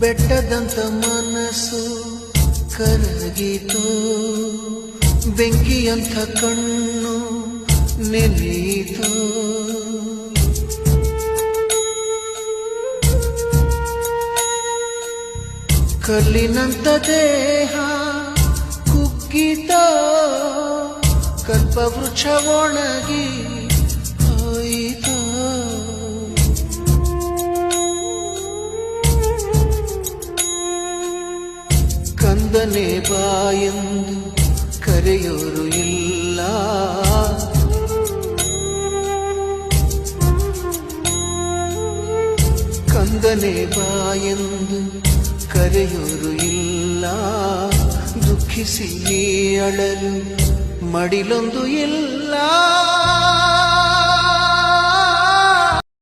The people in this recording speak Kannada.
ಬೆಟ್ಟದಂತ ಮನಸ್ಸು ಕರಗಿತು, ಬೆಂಕಿಯಂಥ ಕಣ್ಣು ನೆನೆಯಿತು. ಕಲ್ಲಿನಂತ ದೇಹ ಕುಗ್ಗಿತ, ಕಲ್ಪವೃಕ್ಷ ಒಣಗಿ ಹೋಯಿತ. ಕಂದನೆ ಬಾಯೆಂದು ಕರೆಯೋರು ಇಲ್ಲ, ಕಂದನೆ ಬಾಯೆಂದು ಕರೆಯೋರು ಇಲ್ಲ. ದುಃಖಿಸಿ ನೀ ಅಳಲು ಮಡಿಲೊಂದು ಇಲ್ಲ.